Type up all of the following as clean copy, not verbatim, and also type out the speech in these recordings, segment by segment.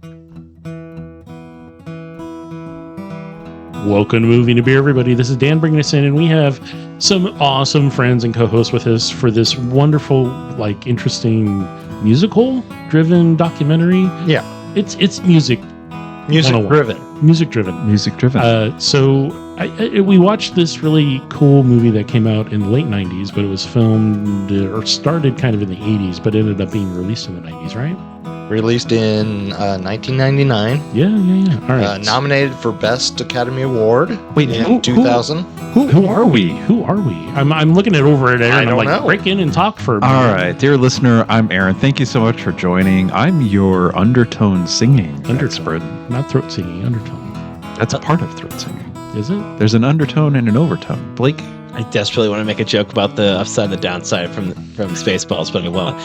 Welcome to Movie to Beer, everybody. This is Dan bringing us in, and we have some awesome friends and co-hosts with us for this wonderful, interesting musical-driven documentary. Yeah, it's music driven. Music driven. We watched this really cool movie that came out in the late 90s, but it was filmed or started kind of in the 80s, but ended up being released in the 90s, right? Released in 1999. Yeah. All right. Nominated for Best Academy Award. Wait, in 2000. Who are we? I'm looking at over at Aaron. I'm like, know. Break in and talk for a minute. All right, dear listener, I'm Aaron. Thank you so much for joining. I'm your undertone singing expert. Not throat singing, undertone. That's a part of throat singing. Is it? There's an undertone and an overtone. Blake? I desperately want to make a joke about the upside and the downside from Spaceballs, but I won't.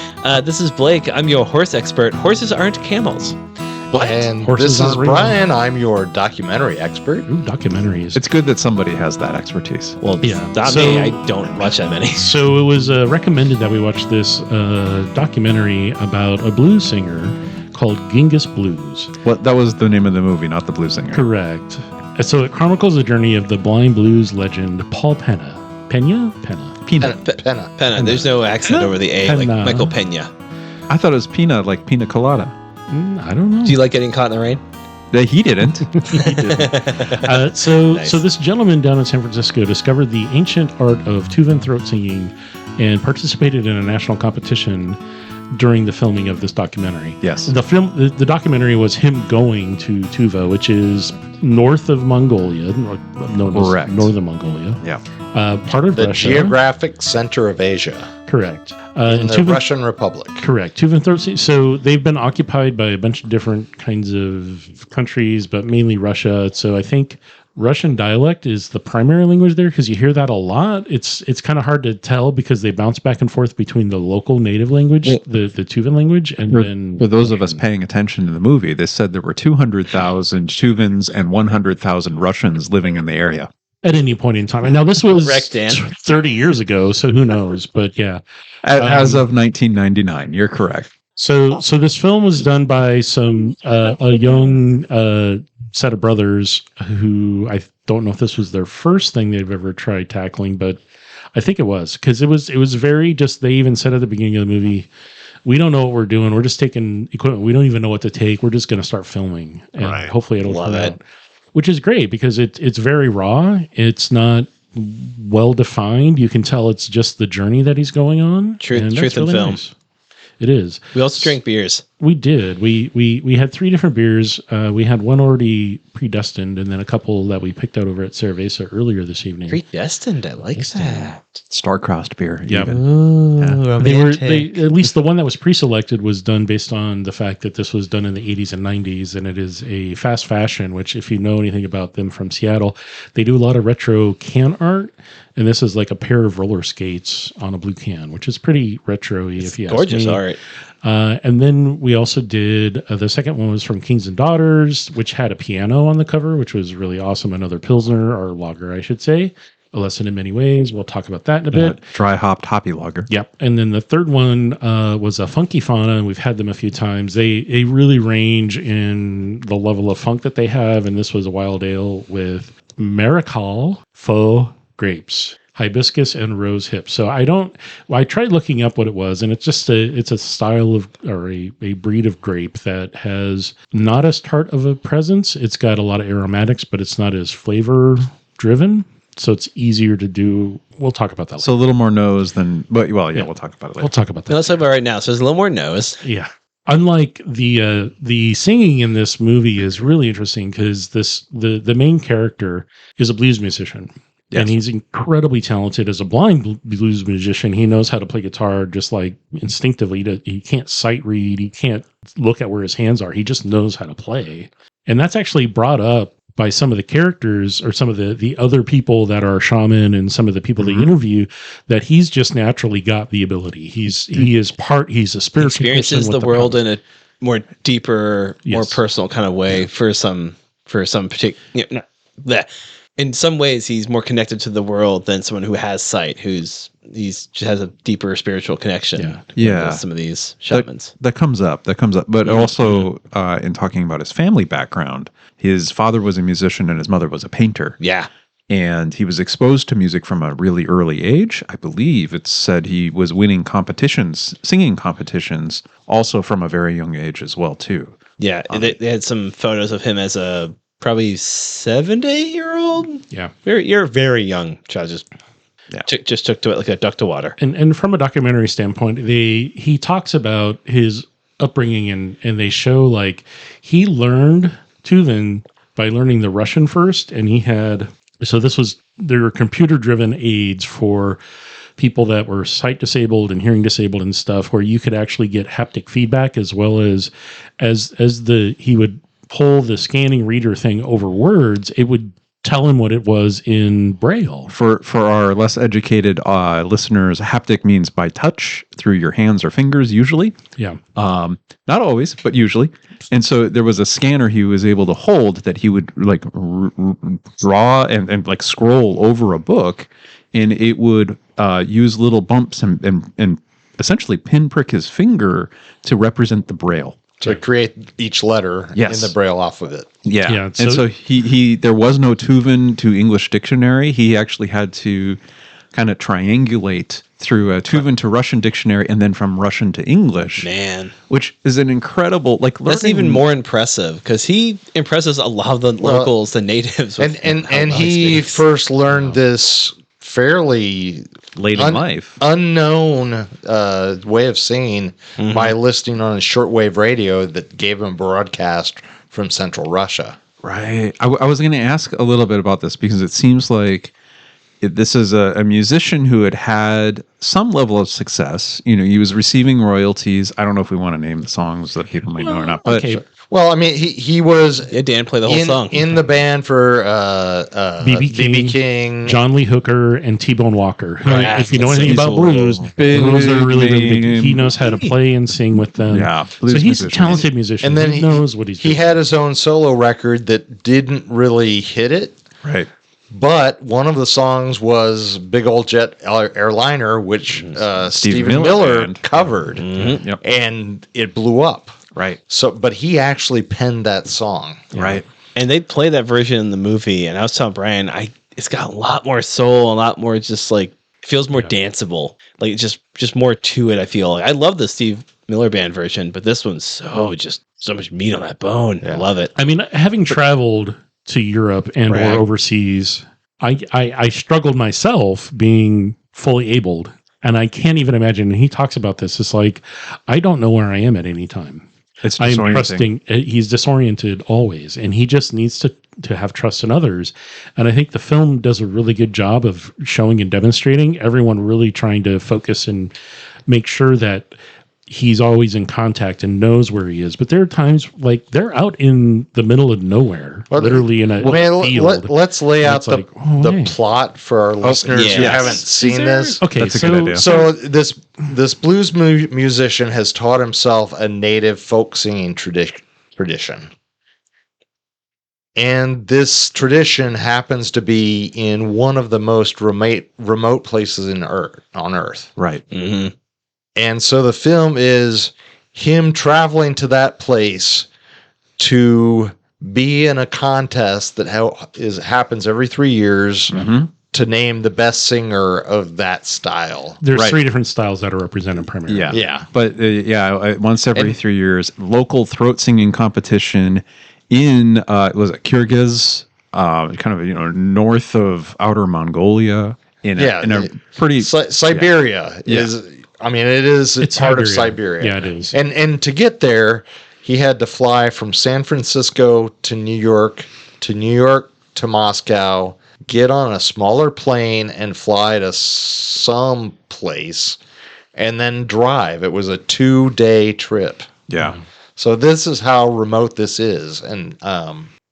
This is Blake. I'm your horse expert. Horses aren't camels. What? And Horses this is aren't Brian. I'm your documentary expert. Ooh, documentaries. It's good that somebody has that expertise. Well, Yeah. not So- me. I don't watch that many. So it was recommended that we watch this documentary about a blues singer called Genghis Blues. Well, that was the name of the movie, not the blues singer. Correct. So it chronicles the journey of the blind blues legend Paul Penna. Penna. Penna. There's no accent over the A, like Penna. Michael Pena. I thought it was Pina, like pina colada. I don't know. Do you like getting caught in the rain? He didn't. So Nice. this gentleman down in San Francisco discovered the ancient art of tuba and throat singing and participated in a national competition during the filming of this documentary. Yes. The documentary was him going to Tuva, which is north of Mongolia, Correct. northern Mongolia. Yeah. Part of The Russia. geographic center of Asia. Correct. In and the Tuva- Russian Republic. Correct. Tuva and throat singing. So they've been occupied by a bunch of different kinds of countries, but mainly Russia. So I think Russian dialect is the primary language there because you hear that a lot. It's kind of hard to tell because they bounce back and forth between the local native language, the Tuvan language, and then For those of us paying attention to the movie, they said there were 200,000 Tuvans and 100,000 Russians living in the area. at any point in time. And now this was Correct, Dan. 30 years ago, so who knows? But yeah. As of 1999, you're correct. So this film was done by some a young set of brothers who I don't know if this was their first thing they've ever tried tackling, but I think it was because it was very just. They even said at the beginning of the movie, "We don't know what we're doing. We're just taking equipment. We don't even know what to take. We're just going to start filming, and hopefully it'll Love turn it. out." Which is great because it's very raw. It's not well defined. You can tell it's just the journey that he's going on. Truth and in that's really film. nice. It is. We also drink beers. We did. We had 3 different beers. We had one already predestined, and then a couple that we picked out over at Cerveza earlier this evening. Predestined. I like that. Star-crossed beer. Yeah. even. Ooh, They at least the one that was pre-selected was done based on the fact that this was done in the 80s and 90s, and it is a fast fashion. Which, if you know anything about them from Seattle, they do a lot of retro can art. And this is like a pair of roller skates on a blue can, which is pretty retro-y if you ask gorgeous me. art. And then we also did the second one was from Kings and Daughters, which had a piano on the cover, which was really awesome. Another Pilsner or lager, I should say. A lesson in many ways. We'll talk about that in a bit. Dry-hopped hoppy lager. Yep. And then the third one was a Funky Fauna, and we've had them a few times. They really range in the level of funk that they have, and this was a wild ale with Maracal faux grapes, hibiscus, and rose hips. So I tried looking up what it was, and it's a style of, or a breed of grape that has not as tart of a presence. It's got a lot of aromatics, but it's not as flavor driven. So it's easier to do. We'll talk about that later. So a little more nose than, but well, yeah, we'll talk about it later. We'll talk about that. No, let's talk about it right now. So there's a little more nose. Yeah. Unlike the singing in this movie is really interesting because the main character is a blues musician. Yes. And he's incredibly talented as a blind blues musician. He knows how to play guitar just like instinctively. He can't sight read. He can't look at where his hands are. He just knows how to play. And that's actually brought up by some of the characters or some of the other people that are shaman and some of the people they interview, that he's just naturally got the ability. He's a spiritual Experiences person with the world power. in a more deeper, more Yes. personal kind of way for some particular. In some ways, he's more connected to the world than someone who has sight, who's he has a deeper spiritual connection. Yeah. With some of these shamans. That comes up. But also, in talking about his family background, his father was a musician and his mother was a painter. Yeah. And he was exposed to music from a really early age. I believe it's said he was winning competitions, singing competitions, also from a very young age as well, too. Yeah, they had some photos of him as a probably 7 to 8 year old. Yeah, you're very young. Child just took to it like a duck to water. And from a documentary standpoint, he talks about his upbringing and they show like he learned Tuvan by learning the Russian first, and there were computer driven aids for people that were sight disabled and hearing disabled and stuff, where you could actually get haptic feedback as well as he would pull the scanning reader thing over words, it would tell him what it was in Braille. For our less educated listeners, haptic means by touch through your hands or fingers, usually. Yeah. Not always, but usually. And so there was a scanner he was able to hold that he would like draw and like scroll over a book, and it would use little bumps and essentially pinprick his finger to represent the Braille. To create each letter in the Braille alphabet. Yeah. Yeah, And so he there was no Tuvan to English dictionary. He actually had to kind of triangulate through a Tuvan to Russian dictionary and then from Russian to English. Man. Which is an incredible, like, that's even more impressive because he impresses a lot of the locals, the natives. And he first learned this fairly late in life unknown way of singing by listening on a shortwave radio that gave him broadcast from Central Russia. Right. I was going to ask a little bit about this because it seems like this is a musician who had some level of success. You know, he was receiving royalties. I don't know if we want to name the songs that people might know or not, but okay. Well, I mean, he was Dan play the whole song in the band for B.B. King, John Lee Hooker, and T-Bone Walker. Right. If you know anything about blues, blues are really, really big. He knows how to play and sing with them. Yeah, so he's a talented musician. And then he knows what he's doing. He had his own solo record that didn't really hit it. Right. But one of the songs was Big Old Jet Airliner, which Stephen Miller covered, and it blew up. Right. So, but he actually penned that song. Right. And they play that version in the movie, and I was telling Brian, it's got a lot more soul, a lot more just like feels more danceable, like just more to it. I feel like I love the Steve Miller Band version, but this one's so much meat on that bone. I love it. I mean, having traveled to Europe and or overseas, I struggled myself being fully abled, and I can't even imagine. And he talks about this. It's like I don't know where I am at any time. I'm trusting. He's disoriented always, and he just needs to have trust in others. And I think the film does a really good job of showing and demonstrating. Everyone really trying to focus and make sure that he's always in contact and knows where he is. But there are times like they're out in the middle of nowhere, literally in a field. Let's lay out the plot for our listeners who haven't seen this. Okay, that's a good idea. So this blues musician has taught himself a native folk singing tradition. And this tradition happens to be in one of the most remote places on Earth. Right. Mm-hmm. And so the film is him traveling to that place to be in a contest that happens every 3 years to name the best singer of that style. There's 3 different styles that are represented primarily. Yeah. But once every 3 years, local throat singing competition in was it Kyrgyz, kind of north of outer Mongolia in a pretty Siberia is. I mean, it's part of Siberia. Yeah, it is. And to get there, he had to fly from San Francisco to New York to Moscow, get on a smaller plane and fly to some place, and then drive. It was a 2-day trip. Yeah. So this is how remote this is. And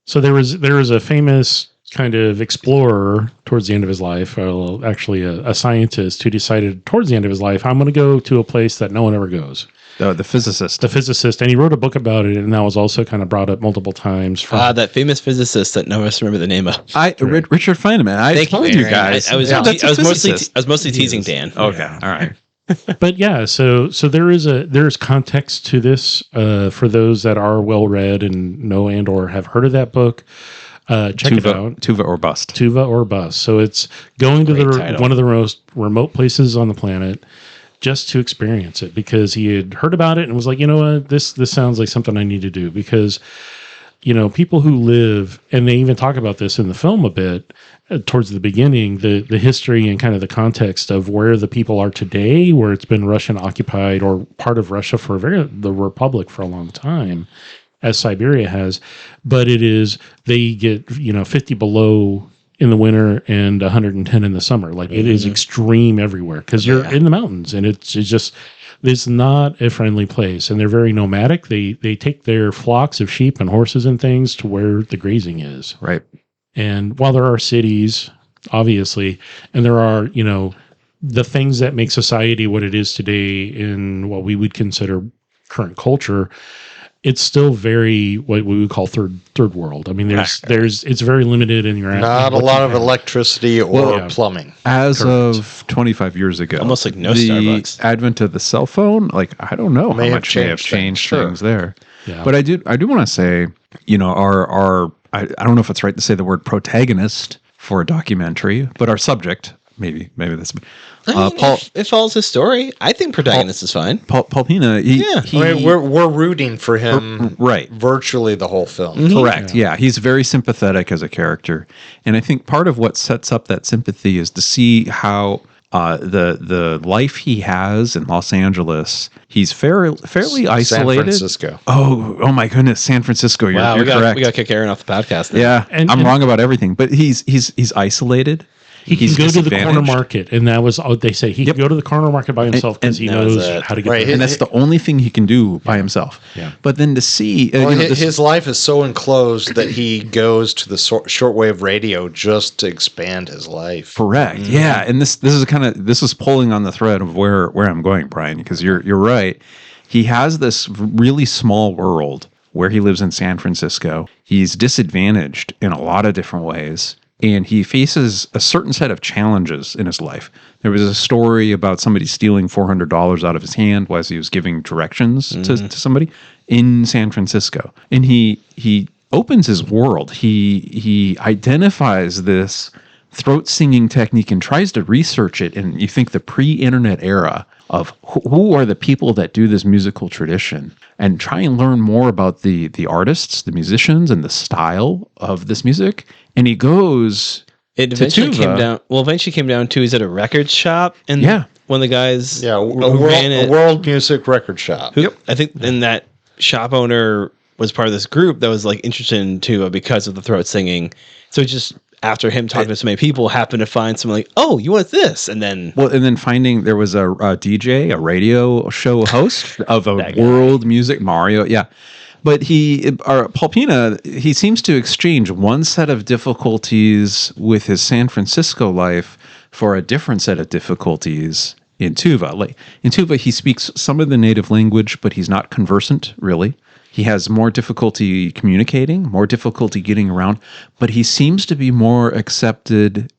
so there was a famous kind of explorer towards the end of his life, actually a scientist who decided towards the end of his life, I'm going to go to a place that no one ever goes. The physicist. the physicist, and he wrote a book about it, and that was also kind of brought up multiple times. From That famous physicist that none of us remember the name of. Richard Feynman. I told you Aaron. guys. I was mostly teasing Dan. Okay, all right. But yeah, so there's context to this for those that are well read and know and or have heard of that book. Check it out. Tuva or Bust. Tuva or Bust. So it's going to Great title. one of the most remote places on the planet just to experience it, because he had heard about it and was like, you know what, this sounds like something I need to do, because people who live, and they even talk about this in the film a bit towards the beginning, the history and kind of the context of where the people are today, where it's been Russian occupied or part of Russia for the Republic for a long time, as Siberia has, but they get 50 below in the winter and 110 in the summer. Like it is extreme everywhere because you're in the mountains, and it's not a friendly place, and they're very nomadic. They take their flocks of sheep and horses and things to where the grazing is. Right. And while there are cities, obviously, and there are, the things that make society what it is today in what we would consider current culture, it's still very what we would call third world. I mean, it's very limited in your not a lot of electricity or plumbing. As of 25 years ago, almost like no the Starbucks. Advent of the cell phone, like I don't know how much may have changed things there. Yeah. But I do want to say, our I don't know if it's right to say the word protagonist for a documentary, but our subject, maybe that's Paul. It follows his story. I think protagonist is fine. Paul Pina. We're rooting for him, right? Virtually the whole film. Mm-hmm. Correct. Yeah, he's very sympathetic as a character, and I think part of what sets up that sympathy is to see how the life he has in Los Angeles. He's fairly isolated. San Francisco. Oh my goodness, San Francisco. You're correct. We got to kick Aaron off the podcast now. Yeah, and I'm wrong about everything, but he's isolated. He can go to the corner market, and that was they say he can go to the corner market by himself because he knows how to get there. And that's the only thing he can do by himself. Yeah. But then to see, his life is so enclosed that he goes to the shortwave radio just to expand his life. Correct. Mm-hmm. Yeah, and this is pulling on the thread of where I'm going, Brian, because you're right. He has this really small world where he lives in San Francisco. He's disadvantaged in a lot of different ways. And he faces a certain set of challenges in his life. There was a story about somebody stealing $400 out of his hand as he was giving directions to somebody in San Francisco. And he opens his world. He identifies this throat singing technique and tries to research it. And you think the pre-internet era of who are the people that do this musical tradition, and try and learn more about the artists, the musicians, and the style of this music. And he goes. It eventually came down to he's at a record shop, and one of the guys, a world music record shop. I think then that shop owner was part of this group that was like interested in tuba because of the throat singing. So just after him talking to so many people, happened to find someone like, oh, you want this? And then finding there was a DJ, a radio show host of a world music, Mario. Yeah. But Paul Pina, he seems to exchange one set of difficulties with his San Francisco life for a different set of difficulties in Tuva. Like in Tuva, he speaks some of the native language, but he's not conversant, really. He has more difficulty communicating, more difficulty getting around, but he seems to be more accepted,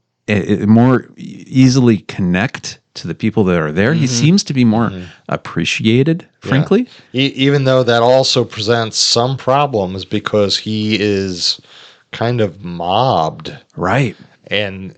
more easily connect to the people that are there. Mm-hmm. He seems to be more appreciated, frankly. Even though that also presents some problems because he is kind of mobbed. Right. And,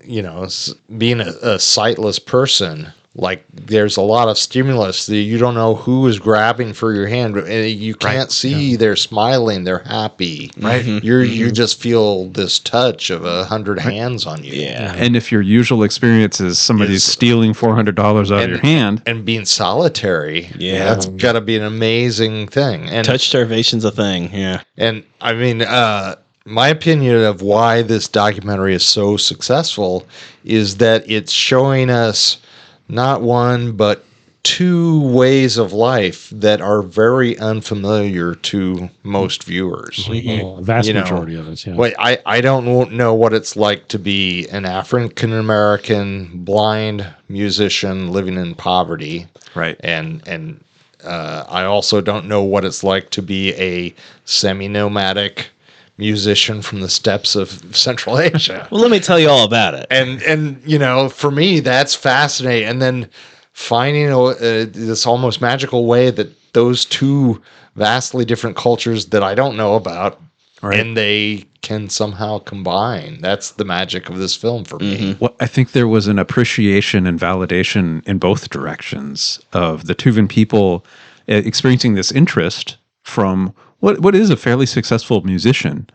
being a sightless person, like there's a lot of stimulus that you don't know who is grabbing for your hand. You can't see they're smiling, they're happy. Right. You just feel this touch of 100 hands on you. Yeah. And if your usual experience is somebody's stealing $400 out of your hand and being solitary, that's got to be an amazing thing. And touch starvation's a thing. Yeah. And I mean, my opinion of why this documentary is so successful is that it's showing us not one, but two ways of life that are very unfamiliar to most viewers. Vast majority of us, yeah. I don't know what it's like to be an African-American blind musician living in poverty. Right. And I also don't know what it's like to be a semi-nomadic musician from the steppes of Central Asia. Well, let me tell you all about it. And for me, that's fascinating. And then finding this almost magical way that those two vastly different cultures that I don't know about, and they can somehow combine. That's the magic of this film for me. Well, I think there was an appreciation and validation in both directions of the Tuvan people experiencing this interest from what is a fairly successful musician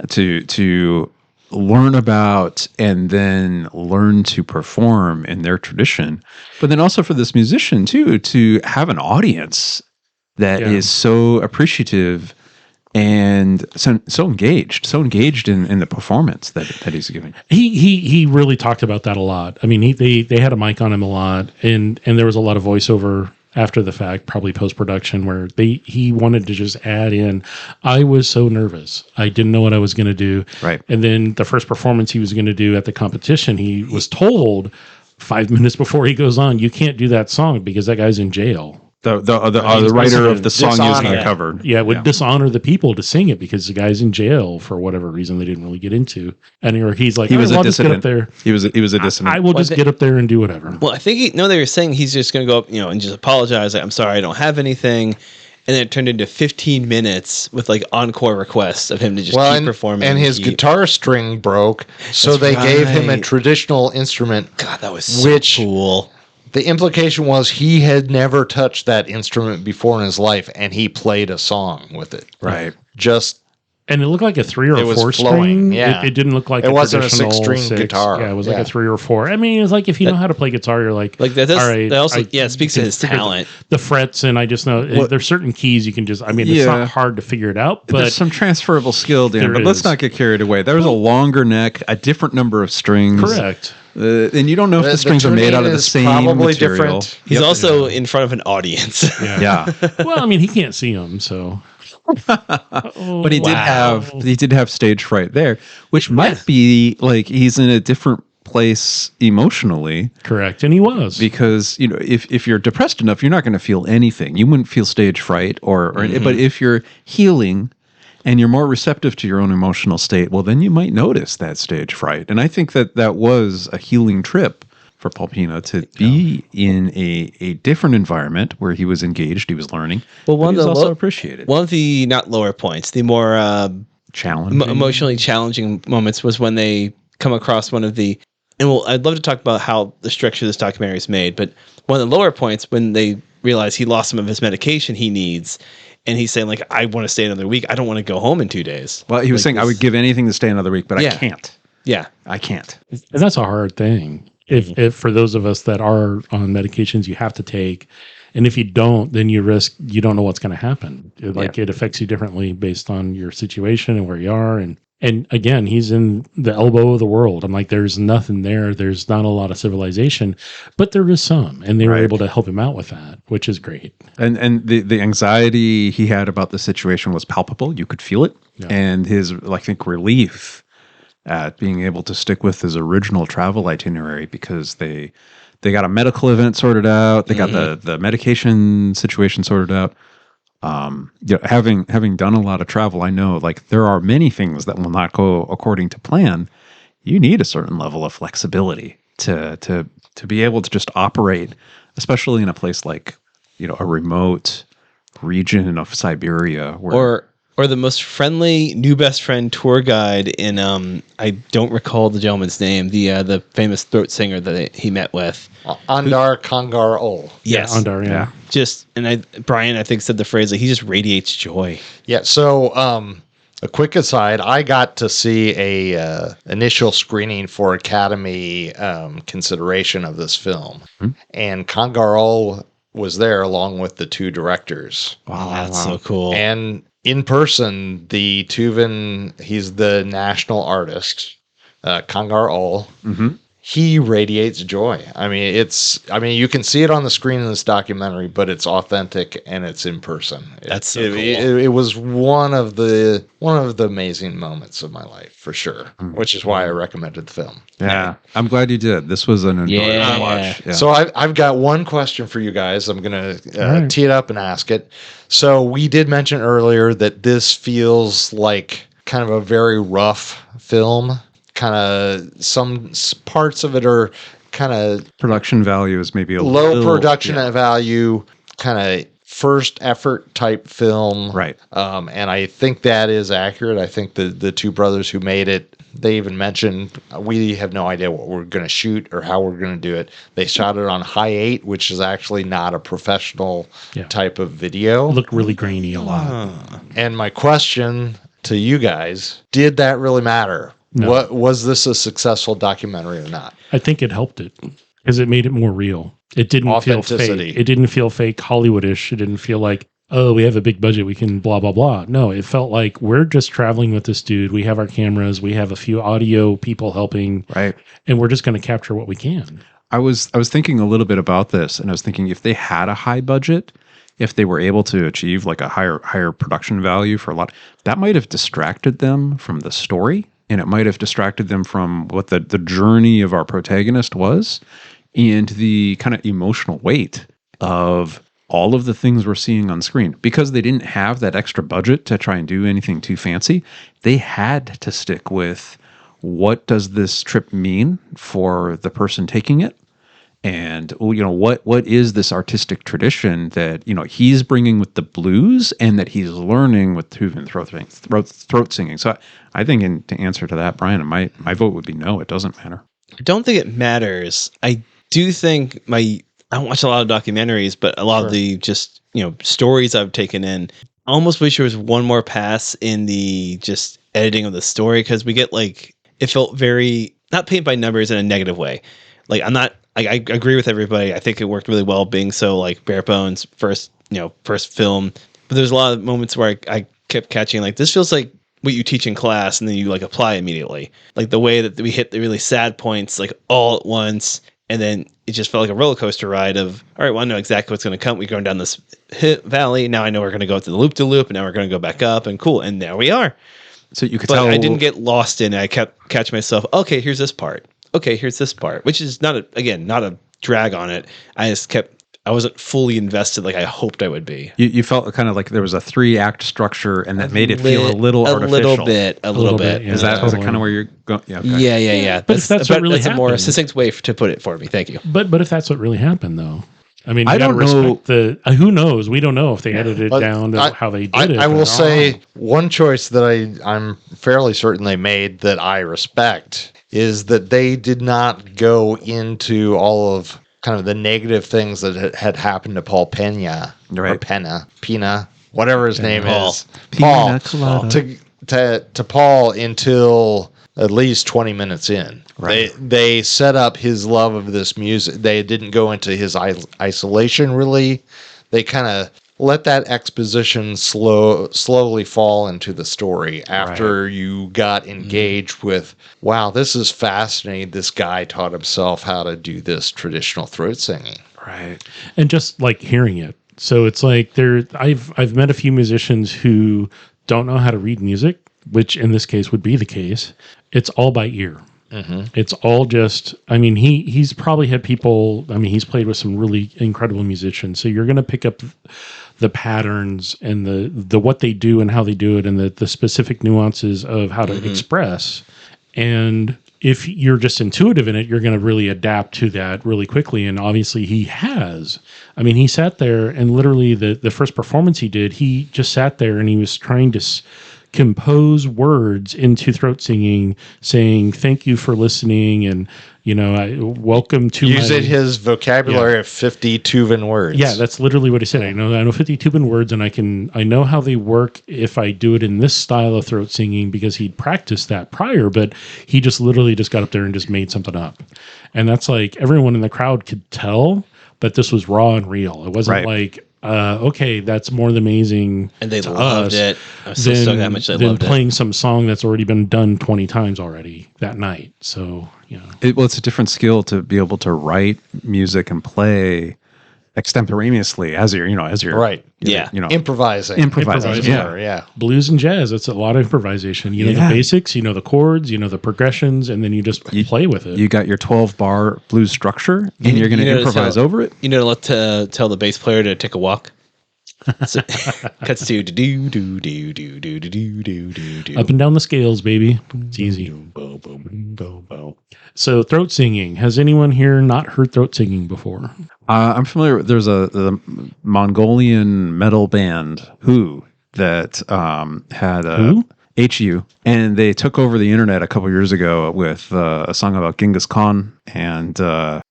to learn about and then learn to perform in their tradition, but then also for this musician too to have an audience that is so appreciative and so engaged in the performance that he's giving. He really talked about that a lot. I mean, they had a mic on him a lot, and there was a lot of voiceover after the fact, probably post-production, where he wanted to just add in, I was so nervous. I didn't know what I was going to do. Right. And then the first performance he was going to do at the competition, he was told 5 minutes before he goes on, you can't do that song because that guy's in jail. The writer of the song using the cover. Yeah, it would dishonor the people to sing it because the guy's in jail for whatever reason they didn't really get into. And he's like, he was a I'll dissident. Just get up there. He was a dissident. I will just get up there and do whatever. Well, I think they were saying he's just going to go up, and just apologize. Like, I'm sorry, I don't have anything. And then it turned into 15 minutes with encore requests of him to just keep performing. And his guitar string broke, so they gave him a traditional instrument. God, that was so cool. The implication was he had never touched that instrument before in his life, and he played a song with it. Right. And it looked like a 3 or it was 4 flowing, string. yeah. It didn't look like it wasn't a traditional 6-string guitar. Yeah, it was like a 3 or 4. I mean, it's like if you know how to play guitar, you're like that does, all right. That also, it speaks to his talent. The frets, and I just know there's certain keys you can just. I mean, it's not hard to figure it out, but there's some transferable skill, Dan. But let's not get carried away. There was a longer neck, a different number of strings. Correct. And you don't know if the strings are made out of the same probably material. Different. He's also in front of an audience. Yeah. Well, I mean, he can't see them, so. But he did have stage fright there, which might be like he's in a different place emotionally. Correct, and he was, because if you're depressed enough, you're not going to feel anything. You wouldn't feel stage fright but if you're healing and you're more receptive to your own emotional state, well, then you might notice that stage fright. And I think that was a healing trip for Paul Pina to be in a different environment where he was engaged, he was learning. Well, one of the also appreciated. One of the not lower points, the more challenging, emotionally challenging moments was when they come across one of the. And I'd love to talk about how the structure of this documentary is made, but one of the lower points when they realize he lost some of his medication he needs. And he's saying, I want to stay another week. I don't want to go home in 2 days. Well, he was saying, I would give anything to stay another week, but I can't. Yeah. I can't. And that's a hard thing. If for those of us that are on medications you have to take, and if you don't, then you don't know what's going to happen. It affects you differently based on your situation and where you are. And again, he's in the elbow of the world. I'm like, there's nothing there. There's not a lot of civilization, but there is some, and they were able to help him out with that, which is great. And the anxiety he had about the situation was palpable. You could feel it. Yeah. And his, I think, relief at being able to stick with his original travel itinerary because they got a medical event sorted out. They got the medication situation sorted out. Having done a lot of travel, I know there are many things that will not go according to plan. You need a certain level of flexibility to be able to just operate, especially in a place like a remote region of Siberia, or the most friendly new best friend tour guide in I don't recall the gentleman's name, the famous throat singer that he met with. Andar Kangar Ol. Yes. Yeah, Andar, yeah. Brian, I think, said the phrase he just radiates joy. Yeah, so a quick aside, I got to see a initial screening for Academy consideration of this film. And Kangar Ol was there along with the 2 directors. Wow, that's so cool. And in person, the Tuvan, he's the national artist, Kangar Ol. he radiates joy. I mean, you can see it on the screen in this documentary, but it's authentic and it's in person. That's so cool. It was one of the amazing moments of my life for sure, which is why I recommended the film. Yeah, I'm glad you did. This was an enjoyable watch. Yeah. So I've got one question for you guys. I'm going to tee it up and ask it. So we did mention earlier that this feels like kind of a very rough film. Kind of some parts of it are kind of production value is maybe a low little, production value, kind of first effort type film. Right. And I think that is accurate. I think the two brothers who made it, they even mentioned we have no idea what we're going to shoot or how we're going to do it. They shot it on high 8, which is actually not a professional type of video. It looked really grainy a lot. And my question to you guys, did that really matter? No. What was this a successful documentary or not? I think it helped it because it made it more real. It didn't feel fake. It didn't feel fake Hollywoodish. It didn't feel like, oh, we have a big budget, we can blah blah blah. No, it felt like we're just traveling with this dude. We have our cameras, we have a few audio people helping, right? And we're just going to capture what we can. I was thinking a little bit about this, and I was thinking if they had a high budget, if they were able to achieve like a higher production value for a lot, that might have distracted them from the story. And it might have distracted them from what the journey of our protagonist was and the kind of emotional weight of all of the things we're seeing on screen. Because they didn't have that extra budget to try and do anything too fancy, they had to stick with what does this trip mean for the person taking it? And, what is this artistic tradition that, he's bringing with the blues and that he's learning with Tuvan throat singing. So I think to answer to that, Brian, my vote would be no, it doesn't matter. I don't think it matters. I do think I don't watch a lot of documentaries, but a lot of the just, stories I've taken in, I almost wish there was one more pass in the just editing of the story because we get it felt very, not paint by numbers in a negative way. I agree with everybody. I think it worked really well being so bare bones first film. But there's a lot of moments where I kept catching this feels like what you teach in class and then you apply immediately. The way that we hit the really sad points all at once. And then it just felt like a roller coaster ride of, all right, well, I know exactly what's going to come. We're going down this valley. Now I know we're going to go to the loop-de-loop and now we're going to go back up and cool. And there we are. So you could tell. I didn't get lost in it. I kept catching myself. Okay, here's this part. Okay, here's this part, which is not a drag on it. I wasn't fully invested like I hoped I would be. You felt kind of like there was a 3-act structure and that made it feel a little artificial. A little bit. Yeah, is that kind of where you're going? Yeah, okay. Yeah. But if that's what really that's happened. a more succinct way to put it for me. Thank you. But if that's what really happened, though. I mean, I don't know. Who knows? We don't know if they edited it down to how they did it. I will say one choice that I'm fairly certain they made that I respect is that they did not go into all of kind of the negative things that had happened to Paul Pena or Pena, whatever his name is, Paul, to Paul until at least 20 minutes in. Right. They set up his love of this music. They didn't go into his isolation really. They kind of let that exposition slowly fall into the story after you got engaged with, wow, this is fascinating. This guy taught himself how to do this traditional throat singing. Right. And just hearing it. So it's I've met a few musicians who don't know how to read music, which in this case would be the case. It's all by ear. Mm-hmm. It's all just, he's probably had people, he's played with some really incredible musicians. So you're going to pick up the patterns and the what they do and how they do it and the specific nuances of how to express. And if you're just intuitive in it, you're going to really adapt to that really quickly. And obviously he has. He sat there and literally the first performance he did, he just sat there and he was trying to compose words into throat singing, saying thank you for listening, and welcome to using his vocabulary of 50 Tuvan words. Yeah, that's literally what he said. I know 50 Tuvan words, and I know how they work if I do it in this style of throat singing, because he'd practiced that prior, but he just literally just got up there and just made something up. And that's everyone in the crowd could tell, but this was raw and real. It wasn't okay, that's more than amazing. And they to loved us it. I was so stoked how much they than loved it. playing some song that's already been done 20 times already that night. So, It's a different skill to be able to write music and play extemporaneously as you're Right. Yeah. Improvising. Improvising, Yeah. blues and jazz, it's a lot of improvisation. You know Yeah. the basics, you know the chords, you know the progressions, and then you just play with it. You got your 12-bar blues structure, and you're going to improvise over it. You know, tell the bass player to take a walk. So, cuts to do do do do do do do do do do. Up and down the scales, baby. It's easy. So throat singing. Has anyone here not heard throat singing before? I'm familiar. There's the Mongolian metal band Who that had Who? HU, and they took over the internet a couple years ago with a song about Genghis Khan, and it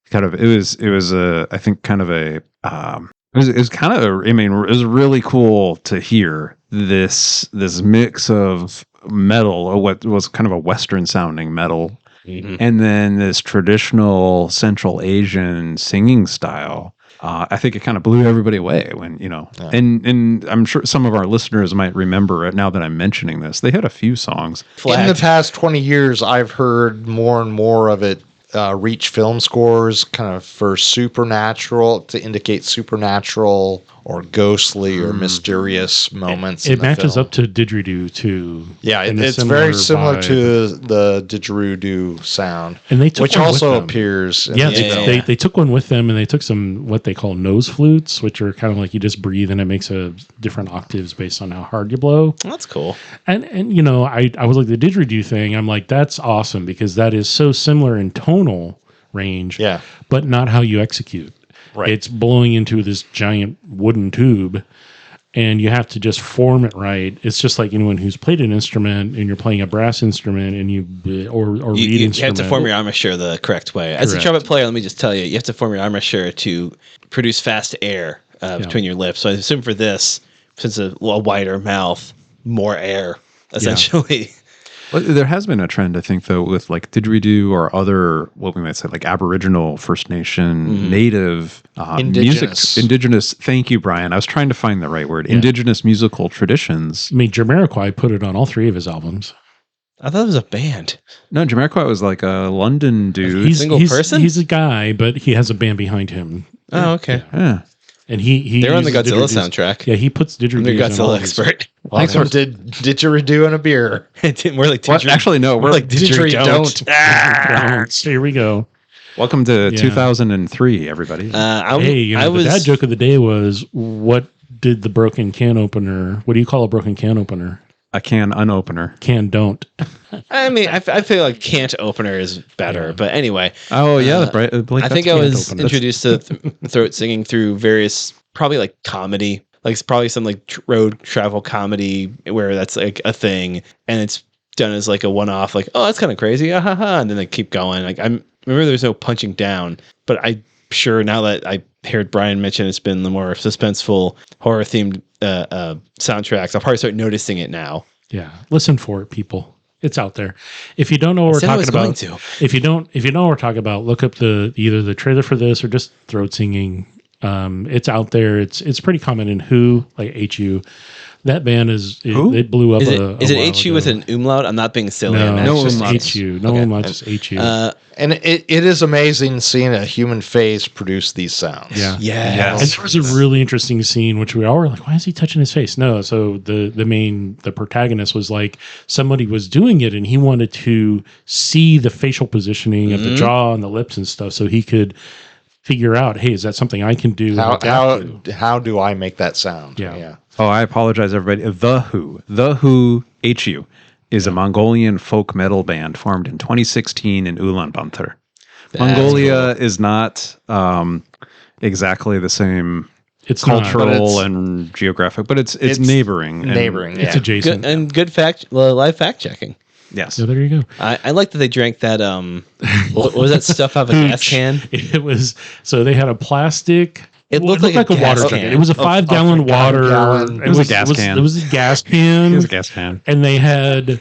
was really cool to hear this mix of metal, or what was kind of a Western sounding metal, and then this traditional Central Asian singing style. I think it kind of blew everybody away when, and I'm sure some of our listeners might remember it now that I'm mentioning this. They had a few songs. In the past 20 years, I've heard more and more of it reach film scores kind of for supernatural, to indicate supernatural or ghostly or mysterious moments. It matches up to didgeridoo too. Yeah, in a it's very similar vibe. to the didgeridoo sound, And they took which one with also them. appears. In Yeah, the they, film. they took one with them, and they took some what they call nose flutes, which are kind of like you just breathe and it makes a different octaves based on how hard you blow. That's cool. And I was like the didgeridoo thing. I'm like, that's awesome because that is so similar in tonal range, Yeah. but not how you execute. Right. It's blowing into this giant wooden tube, and you have to just form it right. It's just like anyone who's played an instrument and you're playing a brass instrument and or reed You instrument. have to form your embouchure the correct way. As a Correct. trumpet player, let me just tell you, you have to form your embouchure to produce fast air between your lips. So I assume for this, since a wider mouth, more air, essentially. Well, there has been a trend, I think, though, with like didgeridoo or other, what we might say, like Aboriginal, First Nation, Native Indigenous. Indigenous. Thank you, Brian. I was trying to find the right word. Indigenous musical traditions. I mean, Jamiroquai put it on all 3 of his albums. I thought it was a band. No, Jamiroquai was like a London dude. He's Single person? He's a guy, but he has a band behind him, Oh, okay. Yeah. and he They're on the uses Godzilla didgeridoos. soundtrack. Yeah, he puts I'm didgeridoos. the in all Godzilla of his- expert. Welcome to Didgeridoo and a beer. We're like Well, actually, no. we're like Didgeridoo. don't. Here we go. Welcome to Yeah. 2003, everybody. Hey, the dad joke of the day was, what did the broken can opener? What do you call a broken can opener? A can unopener. Can don't. I mean, I feel like can't opener is better, but anyway. Oh, yeah. Blake, I that's think I can't was opener. introduced to throat singing through various, probably like comedy, like it's probably some like road travel comedy where that's like a thing, and it's done as like a one-off, like, oh, that's kind of crazy, ah, ha, ha, and then they keep going. Like I remember there's no punching down, but I'm sure now that I heard Brian mention it's been the more suspenseful horror themed soundtracks, I'll probably start noticing it now. Yeah, listen for it, people. It's out there. If you don't know what we're Said I was talking going about, to. if you know what we're talking about, look up either the trailer for this or just throat singing. It's out there. It's pretty common in Who, like HU. That band it blew up. Is a it while HU ago. with an umlaut? I'm not being silly. No, I'm no actually- just HU. No Okay. umlaut, just HU. And it is amazing seeing a human face produce these sounds. Yeah. Yes. And there was a really interesting scene, which we all were like, why is he touching his face? No. So the protagonist was like, somebody was doing it and he wanted to see the facial positioning of the jaw and the lips and stuff so he could figure out, hey, is that something I can do? How do I make that sound? Yeah. Oh, I apologize, everybody. The Who, HU, is a Mongolian folk metal band formed in 2016 in Ulaanbaatar. Mongolia is not exactly the same It's cultural but and geographic, but it's neighboring. and- Neighboring. It's Yeah. adjacent. Good live fact checking. Yes. So there you go. I like that they drank that what was that stuff out of a gas can? It was so they had a plastic. It looked like a a gas water can. can. It was a 5-gallon water. gallon. It was a gas can. It was a gas can. It was a gas can. And they had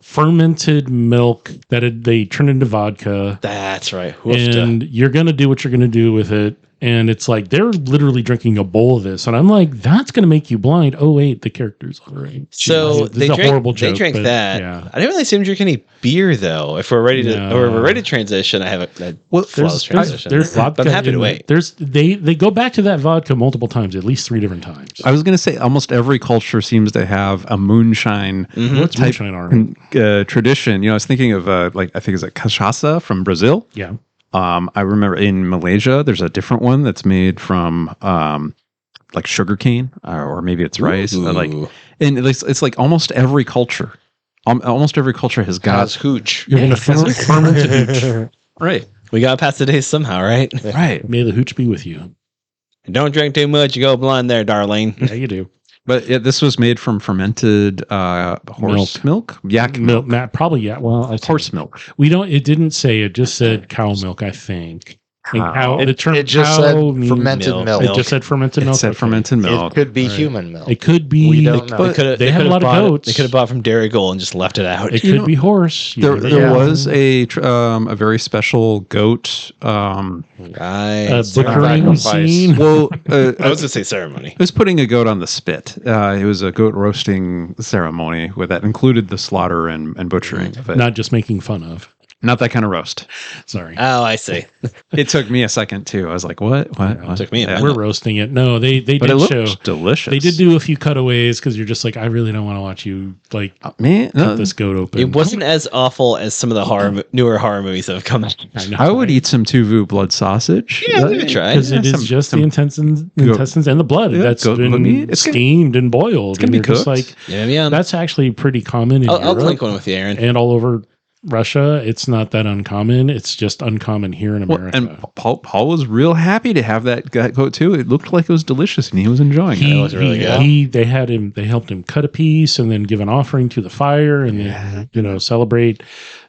fermented milk that they turned into vodka. That's right. And you're gonna do what you're gonna do with it. And it's like they're literally drinking a bowl of this, and I'm like, that's going to make you blind. Oh wait, the character's all right. So This is a horrible joke. They drank but that. Yeah. I didn't really see them drink any beer though. If we're ready to, No. or if we're ready to transition, I have a flawless transition. There's vodka. But I'm happy to wait. They go back to that vodka multiple times, at least 3 different times. I was going to say almost every culture seems to have a moonshine What's type moonshine are? tradition. You know, I was thinking of I think it's like cachaça from Brazil. Yeah. I remember in Malaysia, there's a different one that's made from like sugar cane or maybe it's rice. Ooh. And it's like almost every culture. Almost every culture has got God's hooch. You're going to ferment a hooch. right. We got past the day somehow, right? Right. May the hooch be with you. Don't drink too much. You go blind there, darling. Yeah, you do. But this was made from fermented horse milk, yak milk, Probably, yeah. Well, I horse milk. We don't. It didn't say. It just said cow milk, I think. And cow, the term It just cow said means- fermented milk. It just said fermented milk. It said okay. fermented It milk. could be Right. human milk. It could be. We don't know. They have a lot of goats. They could have bought from Dairy Gold and just left it out. It You could know, be horse. There Yeah. was a very special goat. Right. Butchering sacrifice. scene. Well, I was gonna say ceremony. it was putting a goat on the spit. It was a goat roasting ceremony where that included the slaughter and butchering of it. Not just making fun of. Not that kind of roast. Sorry. Oh, I see. It took me a second too. I was like, "What? What?" Took me a minute. We're roasting it. No, they But did it show. looked delicious. They did do a few cutaways because you're just like, I really don't want to watch you like Man, cut this goat open. It wasn't as awful as some of the newer horror movies that have come out. I would eat some Tuvu blood sausage. Yeah, give it a try. because it is just the intestines and the blood Yeah, that's goat been meat. It's gonna- steamed and boiled. it's gonna and be you're just cooked. like Yeah. that's actually pretty common in I'll Europe clink one with you, Aaron. and all over Russia. It's not that uncommon. It's just uncommon here in Well, America. and Paul was real happy to have that goat too. It looked like it was delicious, and he was enjoying he, it. was really good. They helped him cut a piece and then give an offering to the fire and then celebrate.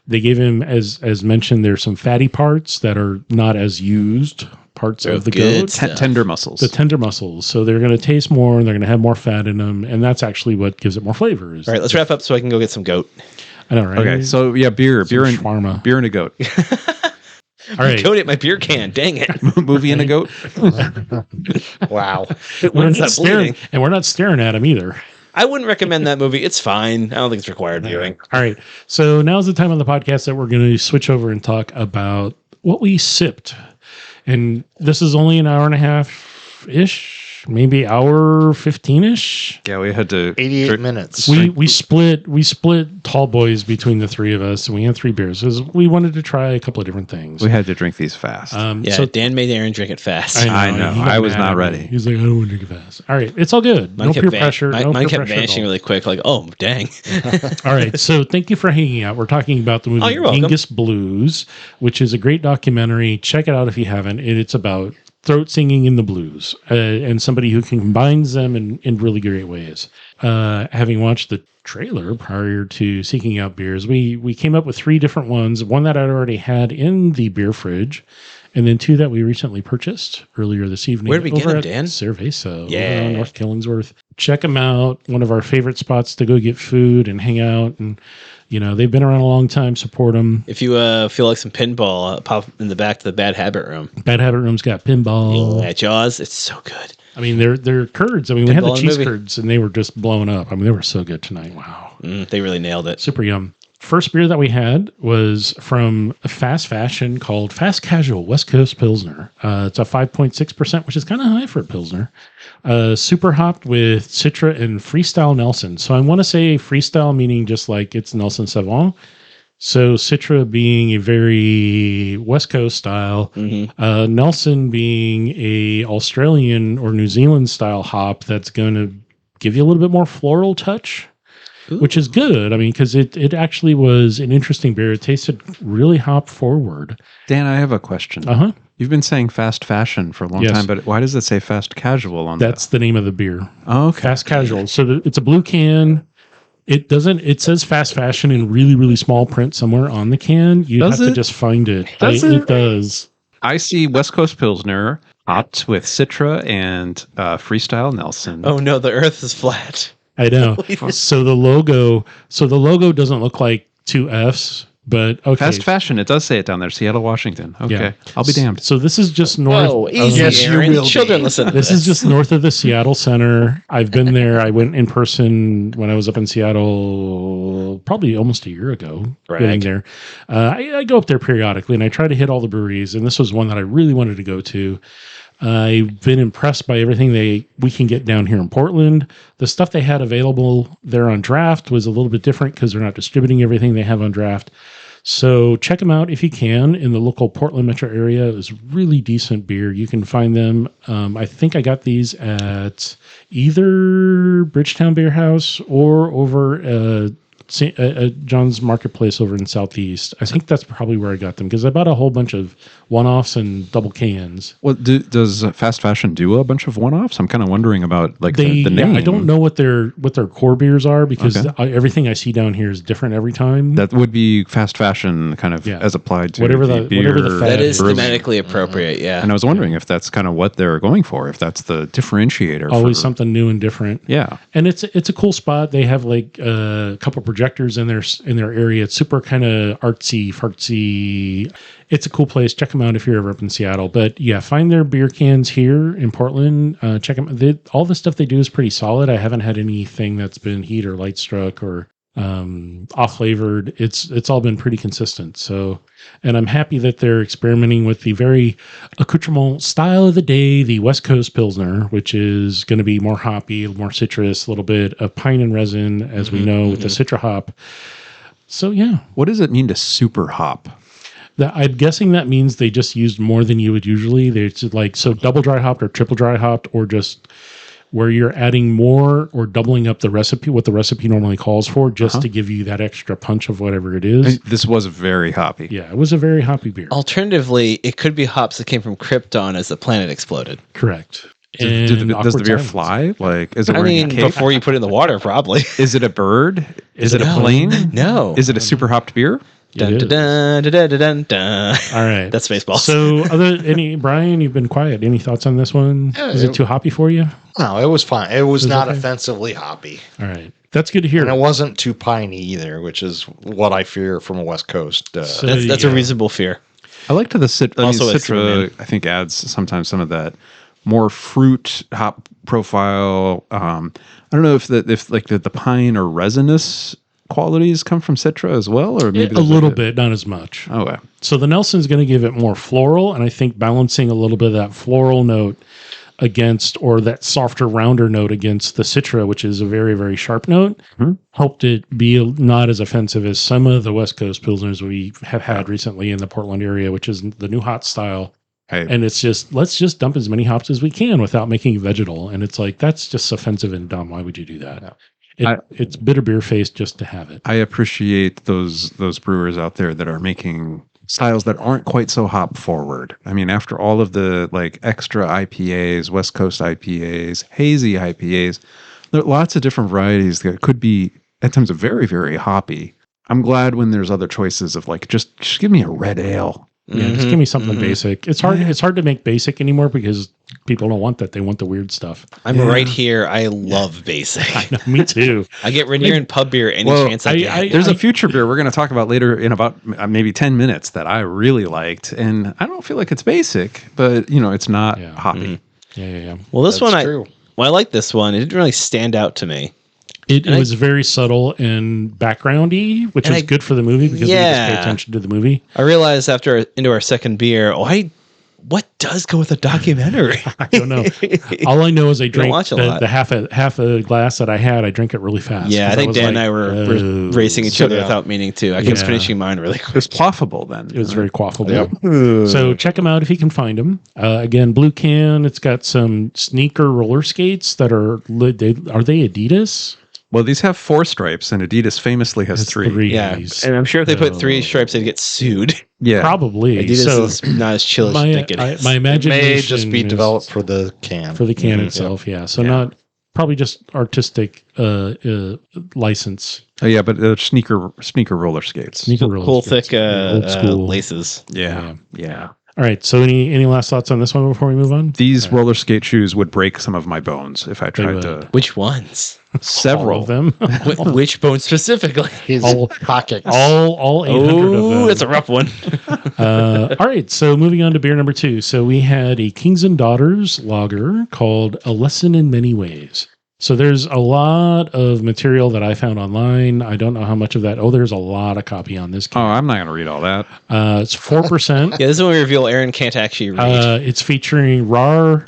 They gave him, as mentioned, there's some fatty parts that are not as used parts They're of the good goat. stuff. Tender muscles. The tender muscles. So they're going to taste more and they're going to have more fat in them. And that's actually what gives it more flavor. All right, let's wrap up so I can go get some goat. I know, right? Okay, so yeah, beer and shawarma. beer and a goat. All right. Goat at my beer can. Dang it. Movie and a goat. Wow. We're When's not that staring, bleeding? and we're not staring at him either. I wouldn't recommend that movie. It's fine. I don't think it's required viewing. All right. So now's the time on the podcast that we're going to switch over and talk about what we sipped. And this is only an hour and a half ish, maybe hour 15-ish. Yeah, we had to 88 minutes. We split tall boys between the three of us, and we had 3 beers because we wanted to try a couple of different things. We had to drink these fast. Yeah, So Dan made Aaron drink it fast. I know. he got I was mad not at me. ready. He's like, I don't want to drink it fast. All right, it's all good. No peer pressure. No Mine peer kept pressure at vanishing all. really quick. Like, oh, dang. All right, so thank you for hanging out. We're talking about the movie Oh, you're welcome. Genghis Blues, which is a great documentary. Check it out if you haven't. It's about throat singing in the blues and somebody who combines them in really great ways. Having watched the trailer prior to seeking out beers, we came up with 3 different ones. One that I'd already had in the beer fridge, and then 2 that we recently purchased earlier this evening. Where did we get over them, at Dan? Cerveza, over Yeah. on North Killingsworth. Check them out. One of our favorite spots to go get food and hang out. And, they've been around a long time. Support them. If you feel like some pinball, pop in the back to the Bad Habit Room. Bad Habit Room's got pinball. At Jaws, it's so good. I mean, they're curds. I mean, we had the Pinball in the cheese movie. curds, and they were just blowing up. I mean, they were so good tonight. Wow. They really nailed it. Super yum. First beer that we had was from fast fashion called Fast Casual West Coast Pilsner. It's a 5.6%, which is kind of high for a Pilsner. Super hopped with Citra and Freestyle Nelson. So I want to say Freestyle meaning just like it's Nelson Sauvin. So Citra being a very West Coast style, Nelson being a Australian or New Zealand style hop that's going to give you a little bit more floral touch. Which is good. I mean, because it actually was an interesting beer. It tasted really hop forward. Dan, I have a question. You've been saying fast fashion for a long Yes. time, but why does it say fast casual on That's the name of the beer. Oh, okay. Fast casual. So it's a blue can. It doesn't. It says fast fashion in really, really small print somewhere on the can. You Does have to it? just find it. Does It it? does. I see West Coast Pilsner hopped with Citra and Freestyle Nelson. Oh no, the Earth is flat. I know. So the logo doesn't look like 2 Fs. But okay. Fast fashion. It does say it down there. Seattle, Washington. Okay. Yeah. I'll be damned. So this is just north. Oh, easy, Yes, you Aaron. will be. Children listen to This is just north of the Seattle Center. I've been there. I went in person when I was up in Seattle probably almost a year ago. Right. Getting there. I go up there periodically, and I try to hit all the breweries, and this was one that I really wanted to go to. I've been impressed by everything we can get down here in Portland. The stuff they had available there on draft was a little bit different because they're not distributing everything they have on draft. So check them out if you can in the local Portland metro area. It was really decent beer. You can find them. I think I got these at either Bridgetown Beer House or over John's Marketplace over in Southeast. I think that's probably where I got them because I bought a whole bunch of one-offs and double cans. Well, does fast fashion do a bunch of one-offs? I'm kind of wondering about like the name. I don't know what their core beers are because everything I see down here is different every time. That would be fast fashion kind of as applied to whatever the the beer. That is brewing. thematically appropriate, yeah. And I was wondering if that's kind of what they're going for, if that's the differentiator. Always something new and different. Yeah. And it's a cool spot. They have like a couple projectors in their area. It's super kind of artsy, fartsy. It's a cool place. Check them out if you're ever up in Seattle. But yeah, find their beer cans here in Portland. Check them. All the stuff they do is pretty solid. I haven't had anything that's been heat or light struck or off flavored. It's all been pretty consistent. So, and I'm happy that they're experimenting with the very accoutrement style of the day, the West Coast Pilsner, which is going to be more hoppy, more citrus, a little bit of pine and resin, as we know with the Citra hop. So yeah, What does it mean to super hop? I'm guessing that means they just used more than you would usually. They just like double dry hopped or triple dry hopped, or just where you're adding more or doubling up the recipe, what the recipe normally calls for, just to give you that extra punch of whatever it is. This was very hoppy. Yeah, it was a very hoppy beer. Alternatively, it could be hops that came from Krypton as the planet exploded. Correct. Does the Awkward beer Silence. fly? Like, is it I wearing mean, a cape? before you put it in the water, probably. Is it a bird? Is it a No. plane? No. Is it a super hopped beer? Dun, It dun, is. dun, dun, dun, dun, dun. All right. That's Spaceballs. So, Brian, you've been quiet. Any thoughts on this one? Yeah, Is it too hoppy for you? No, it was fine. It was not okay? offensively hoppy. All right. That's good to hear. And it wasn't too piney either, which is what I fear from a West Coast. So- That's a yeah. reasonable fear. I like to the Also a Citra. Superman. I think adds sometimes some of that more fruit hop profile. I don't know if the pine or resinous qualities come from Citra as well, or maybe a little bit, not as much. Okay. So the Nelson's going to give it more floral, and I think balancing a little bit of that floral note against, or that softer, rounder note against the Citra, which is a very, very sharp note, helped it be not as offensive as some of the West Coast Pilsners we have had recently in the Portland area, which is the new hot style. And it's just, let's just dump as many hops as we can without making it vegetal. And it's like, that's just offensive and dumb. Why would you do that? It's bitter beer face just to have it. I appreciate those brewers out there that are making styles that aren't quite so hop forward. I mean, after all of the like extra IPAs, West Coast IPAs, hazy IPAs, there are lots of different varieties that could be at times very, very hoppy. I'm glad when there's other choices of like, just give me a red ale. Yeah, just give me something basic. It's hard. It's hard to make basic anymore because people don't want that. They want the weird stuff. I'm right here. I love basic. I know, me too. I get Rainier and pub beer any chance I get. There's a future beer we're going to talk about later in about maybe 10 minutes that I really liked. And I don't feel like it's basic, but it's not hoppy. Yeah. Well, this That's one, true. I like this one. It didn't really stand out to me. It was very subtle and backgroundy, which is good for the movie because we just pay attention to the movie. I realized into our second beer, what does go with a documentary? I don't know. All I know is I drank watch a lot. the half a glass that I had. I drank it really fast. Yeah, I 'cause think was Dan and like, I were racing each other without meaning to. I kept finishing mine really quick. It's quaffable then. It was very quaffable. So check them out if you can find them. Again, blue can. It's got some sneaker roller skates that are they Adidas? Well, these have 4 stripes, and Adidas famously has 3. Yeah, and I'm sure if they put 3 stripes, they'd get sued. Yeah, probably. Adidas So is not as chill as you think it is. my It imagination may just be is developed for the can. for the can itself. Yeah. So not probably just artistic license. Oh, yeah, but sneaker roller skates. Sneaker roller Cool, skates. thick Old school. laces. Yeah. All right. So any last thoughts on this one before we move on? These roller skate shoes would break some of my bones if I tried would. to. Which ones? Several All of them. Which bone specifically? His All- pockets. all 800 of them. Oh, that's a rough one. All right, so moving on to beer number 2. So we had a Kings and Daughters lager called A Lesson in Many Ways. So there's a lot of material that I found online. I don't know how much of that. Oh, there's a lot of copy on this. Oh, I'm not going to read all that. It's 4%. Yeah, this is when we reveal Aaron can't actually read. It's featuring raw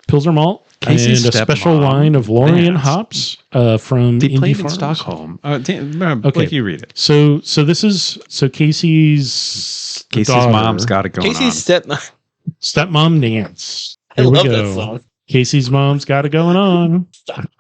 Pilsner malt Casey's and a special stepmom. line of Lorien Yes. hops from They Indie played in Farms. Stockholm. Okay. Blake, you read it. So Casey's Casey's daughter, mom's got it going Casey's on. stepmom Nance. I Here we love go. that song. Casey's mom's got it going on.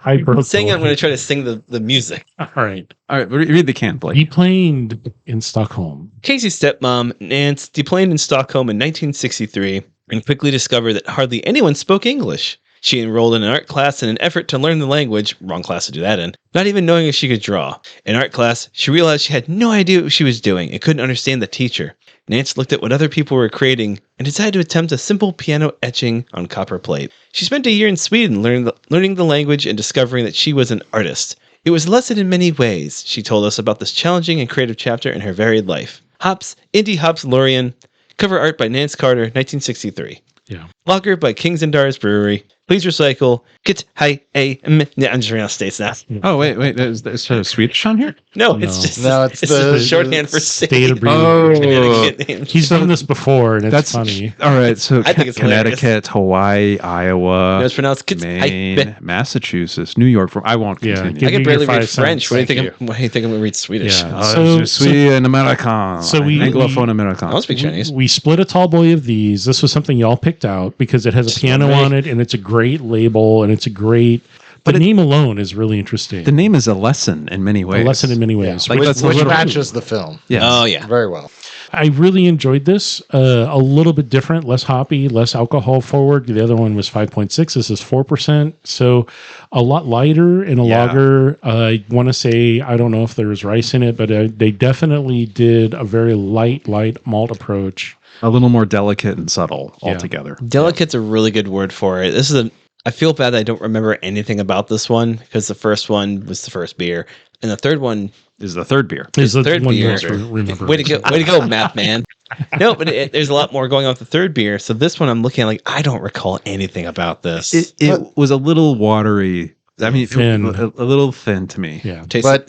I broke Saying the I'm going to line. try to sing the music. All right. All right, read the can, Blake. Deplaned in Stockholm. Casey's stepmom, Nance, deplaned in Stockholm in 1963 and quickly discovered that hardly anyone spoke English. She enrolled in an art class in an effort to learn the language, wrong class to do that in, not even knowing if she could draw. In art class, she realized she had no idea what she was doing and couldn't understand the teacher. Nance looked at what other people were creating and decided to attempt a simple piano etching on copper plate. She spent a year in Sweden learning the language and discovering that she was an artist. It was a lesson in many ways, she told us about this challenging and creative chapter in her varied life. Hops, Indie Hops Lorien, cover art by Nance Carter, 1963. Yeah. Lager by Kings and Daughters Brewery. Please recycle. Get high a. Yeah, I'm just reading out states now. Oh, wait. Is there Swedish on here? No, it's just No, it's it's the- the shorthand for State of state. Brewery. Connecticut names. He's done this before, and it's funny. All right, so I think it's Connecticut, Hawaii, Iowa, No, it's pronounced Kits- Maine, Massachusetts, New York. I won't Yeah, continue. give I can me barely your read 5 French. cents. What do you Thank think? What do you think I'm going to read Swedish? Yeah. Je suis an American. So we- Anglophone I American. don't speak Chinese. We split a tall boy of these. This was something y'all picked out because it has a Just piano one on it, and it's a great label, and it's a great. The name alone is really interesting. The name is a lesson in many ways. A lesson in many Yeah. ways. Like, which that's a which little- matches the film Yes. Oh yeah. very well. I really enjoyed this. A little bit different, less hoppy, less alcohol forward. The other one was 5.6. This is 4%. So a lot lighter in a Yeah. lager. I want to say, I don't know if there was rice in it, but they definitely did a very light malt approach. A little more delicate and subtle Yeah. altogether. Delicate's a really good word for it. This is a. I feel bad that I don't remember anything about this one because the first one was the first beer, and the third one Is the third beer. Is the third one you beer. most remember. Way to go, math man. No, but there's a lot more going on with the third beer. So this one, I'm looking at like I don't recall anything about this. It was a little watery. I mean, Thin. a little thin to me. Yeah. But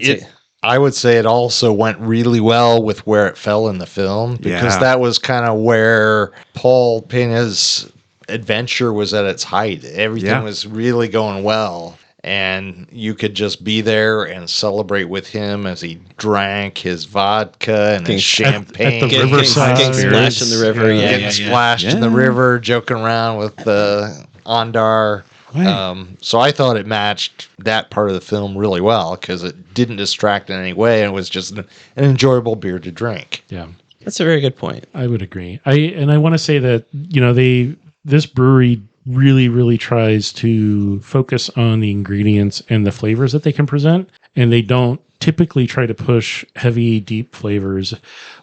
I would say it also went really well with where it fell in the film because Yeah. that was kind of where Paul Pena's adventure was at its height. Everything Yeah. was really going well. And you could just be there and celebrate with him as he drank his vodka and his champagne. at the riverside. getting splashed in the river. Getting splashed in the Yeah. river, joking around with the Ondar. Right. So I thought it matched that part of the film really well because it didn't distract in any way. And it was just an enjoyable beer to drink. Yeah. That's a very good point. I would agree. I want to say that, this brewery really tries to focus on the ingredients and the flavors that they can present, and they don't typically try to push heavy, deep flavors.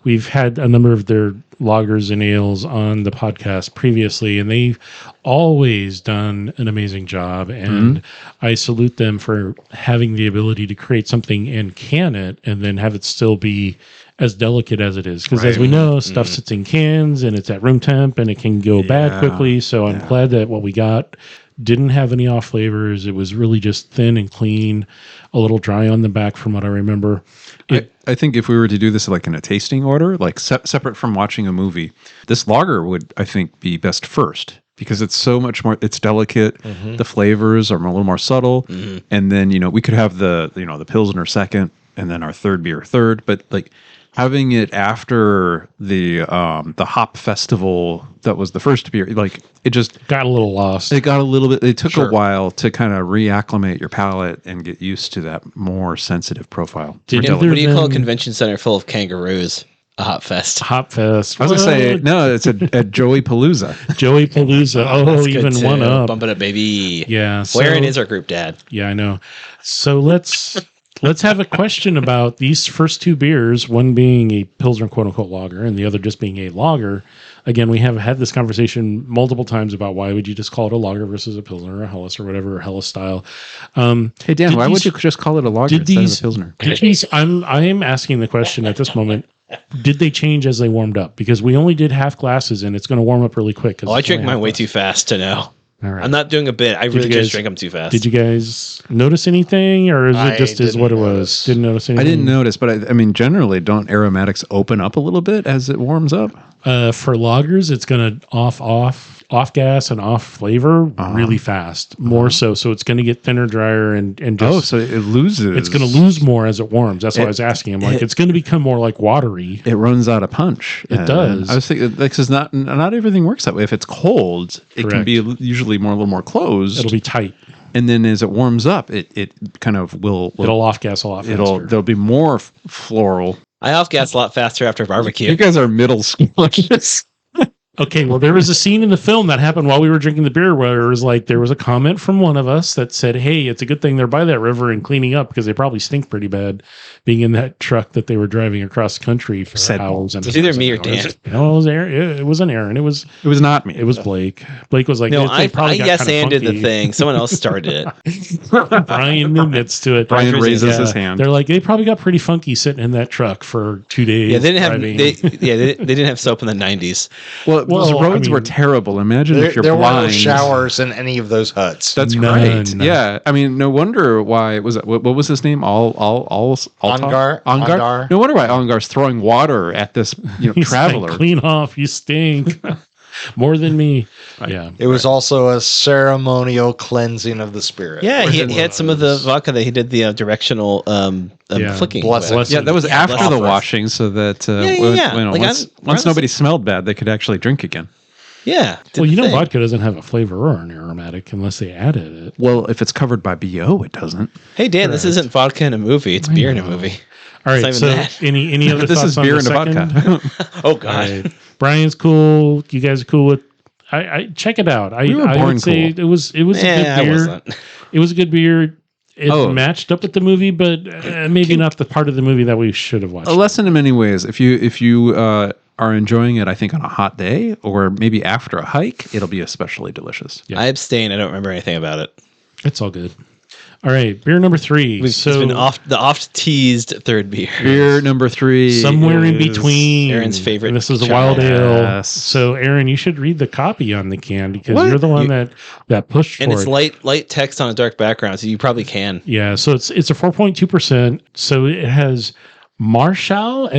We've had a number of their lagers and ales on the podcast previously, and they've always done an amazing job. And I salute them for having the ability to create something and can it, and then have it still be as delicate as it is. Because as we know, stuff sits in cans and it's at room temp and it can go bad quickly. So I'm glad that what we got didn't have any off flavors. It was really just thin and clean, a little dry on the back from what I remember. I think if we were to do this like in a tasting order, like separate from watching a movie, this lager would, I think, be best first because it's so much more, it's delicate. The flavors are a little more subtle. And then, we could have the Pilsner second and then our third beer third, but like having it after the hop festival that was the first beer, like it just Got a little lost. it got a little bit. It took Sure. a while to kind of reacclimate your palate and get used to that more sensitive profile. Did Yeah, either what do you call a them- convention center full of kangaroos? A hop fest. Hop Fest. I was gonna say What? no. It's a Joey Palooza. Joey Palooza. Oh, That's good even too. one up. Bump it up, baby. Yeah. So, Wherein is our group dad? Yeah, I know. So let's let's have a question about these first two beers, one being a Pilsner quote unquote lager and the other just being a lager. Again, we have had this conversation multiple times about why would you just call it a lager versus a Pilsner or a Helles or whatever, or Helles style. Hey, Dan, why would you just call it a lager instead of a Pilsner? I am asking the question at this moment. Did they change as they warmed up? Because we only did half glasses and it's going to warm up really quick. I drank mine way too fast to know. All right. I'm not doing a bit. I really just drank them too fast. Did you guys notice anything, or is it just is what it was? Didn't notice anything. I didn't notice, but I mean, generally, don't aromatics open up a little bit as it warms up? For lagers, it's going to off gas and off flavor really fast, more so. So it's going to get thinner, drier, and just, so it loses. It's going to lose more as it warms. That's why I was asking. I'm like, it's going to become more like watery. It runs out of punch. It does. I was thinking, because not everything works that way. If it's cold, it can be usually a little more closed. It'll be tight. And then as it warms up, it kind of will it'll off gas a lot faster. There'll be more floral. I off gas a lot faster after barbecue. You guys are middle schoolers. Okay, well, there was a scene in the film that happened while we were drinking the beer where it was like there was a comment from one of us that said, "Hey, it's a good thing they're by that river and cleaning up because they probably stink pretty bad being in that truck that they were driving across country for hours." And it's either me or Dan. No, it was Aaron. It wasn't Aaron. It was not me. It was Blake. Blake was like, "No, I yes-anded the thing. Someone else started it." Brian admits to it. Brian raises his hand. They're like, they probably got pretty funky sitting in that truck for 2 days. Yeah, they didn't have soap in the 90s. Well, those roads were terrible. Imagine if you're there blind. There were no showers in any of those huts. That's right. Yeah, I mean, no wonder why was it? What was his name? Ongar. No wonder why Ongar's throwing water at this traveler. Like, clean off, you stink. More than me. Yeah. It was also a ceremonial cleansing of the spirit. Yeah, he had some of the vodka that he did the directional flicking. Blessing. Yeah, that was after the washing, so that once nobody smelled bad, they could actually drink again. Yeah. Well, vodka doesn't have a flavor or an aromatic unless they added it. Well, if it's covered by BO, it doesn't. Hey, Dan, this isn't vodka in a movie. It's beer in a movie. All right, so any other this thoughts is beer on the and a vodka. Oh, God. Right. Brian's cool. You guys are cool with I check it out. I would say it was a good beer. It was a good beer. It matched up with the movie, but maybe not the part of the movie that we should have watched. A lesson in many ways. If you are enjoying it, I think on a hot day or maybe after a hike, it'll be especially delicious. Yeah. I abstain. I don't remember anything about it. It's all good. All right, beer number 3. It's been the oft-teased third beer. Beer number 3. Somewhere in between. Aaron's favorite. And this is a wild ale. So, Aaron, you should read the copy on the can because you're the one that pushed for it. And it's light text on a dark background, so you probably can. Yeah, so it's a 4.2%. So it has Marechal,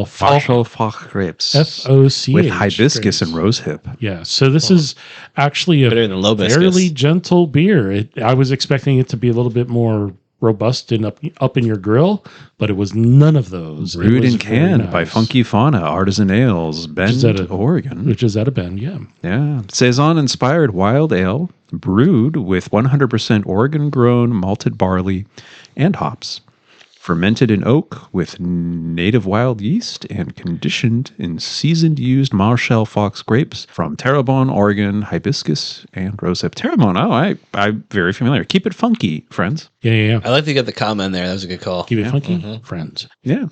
Marechal, Foch grapes. FOCH. With hibiscus and rosehip. Yeah, so this is actually a fairly gentle beer. I was expecting it to be a little bit more robust and up in your grill, but it was none of those. Brewed and canned by Funky Fauna Artisan Ales, Bend, Oregon. Which is out of Bend, yeah. Yeah. Saison-inspired wild ale, brewed with 100% Oregon-grown malted barley and hops. Fermented in oak with native wild yeast and conditioned in seasoned used Marechal Fox grapes from Terrebonne, Oregon, hibiscus, and rosehip. Terrebonne, I'm very familiar. Keep it funky, friends. Yeah. I like to get the comment there. That was a good call. Keep it funky, friends. Yeah.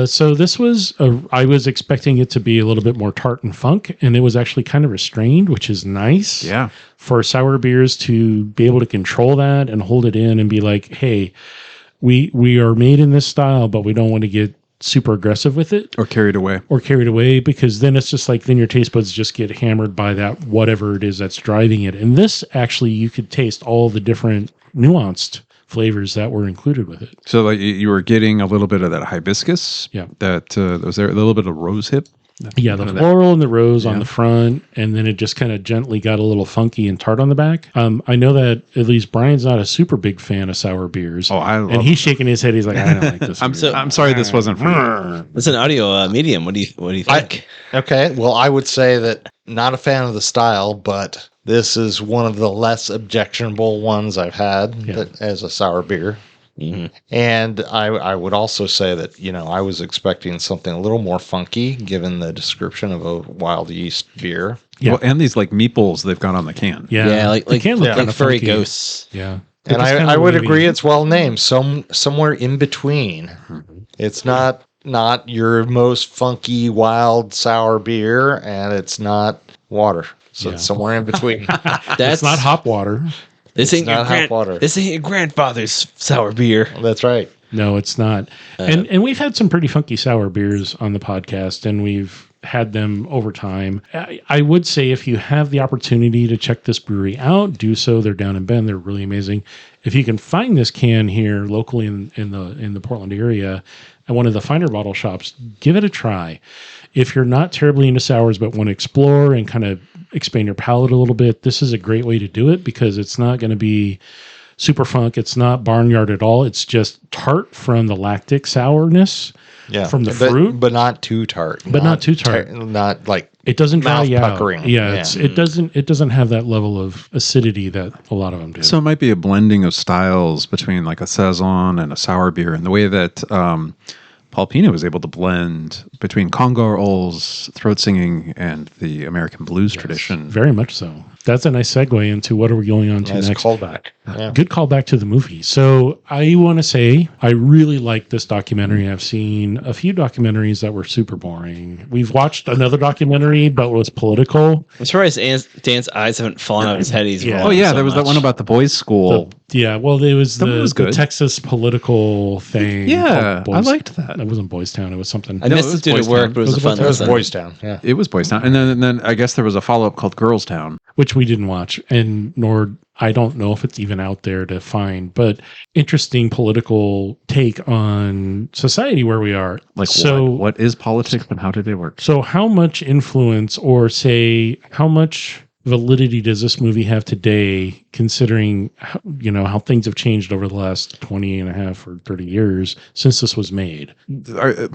So this was, I was expecting it to be a little bit more tart and funk, and it was actually kind of restrained, which is nice. Yeah. For sour beers to be able to control that and hold it in and be like, hey, we are made in this style, but we don't want to get super aggressive with it. Or carried away. Because then it's just like, then your taste buds just get hammered by that, whatever it is that's driving it. And this actually, you could taste all the different nuanced flavors that were included with it. So like you were getting a little bit of that hibiscus. Yeah. That was there a little bit of rosehip. Yeah, the floral and the rose on the front, and then it just kind of gently got a little funky and tart on the back. I know that at least Brian's not a super big fan of sour beers. Oh, I love and he's shaking his head. He's like, I don't like this. I'm sorry, this wasn't for me. It's an audio medium. What do you think? Okay, well, I would say that not a fan of the style, but this is one of the less objectionable ones I've had as a sour beer. Mm-hmm. And I would also say that, I was expecting something a little more funky given the description of a wild yeast beer. Yeah. Well, and these like meeples they've got on the can. Yeah, like can look like furry ghosts. Yeah. And It's kinda I would maybe- agree it's well named. Somewhere in between. It's not your most funky, wild, sour beer, and it's not water. So Yeah. it's somewhere in between. It's not hop water. This It's ain't your not hot water. This ain't your grandfather's sour beer. That's right. No, it's not. And we've had some pretty funky sour beers on the podcast, and we've had them over time. I would say if you have the opportunity to check this brewery out, do so. They're down in Bend. They're really amazing. If you can find this can here locally in the Portland area at one of the finer bottle shops, give it a try. If you're not terribly into sours but want to explore and kind of expand your palate a little bit, this is a great way to do it because it's not going to be super funk. It's not barnyard at all. It's just tart from the lactic sourness from the fruit, but not too tart. But not too tart. Not like it doesn't dry mouth you out. puckering. Yeah, it doesn't have that level of acidity that a lot of them do. So it might be a blending of styles between like a saison and a sour beer, and the way that Paul Pina was able to blend between Congar Oles, throat singing, and the American blues tradition. Very much so. That's a nice segue into what are we going on to nice next. callback. Yeah. Good callback to the movie. So I want to say I really like this documentary. I've seen a few documentaries that were super boring. We've watched another documentary, but was political. I'm surprised Dan's eyes haven't fallen out of his head. He's Yeah. Oh yeah, there was that one about the boys' school. Yeah, well, it was That one was the good. Texas political thing. Yeah, called I Boys- liked that. It wasn't Boys Town. It was something. I No, missed it was it due Boys to work, Town. but it was a fun It was listen. Boys Town. Yeah. It was Boys Town, and then I guess there was a follow up called Girls Town. Which we didn't watch, and nor I don't know if it's even out there to find, but interesting political take on society where we are. Like so, what is politics and how do they work? so how much influence, or say how much validity does this movie have today, considering how things have changed over the last 20 and a half or 30 years since this was made?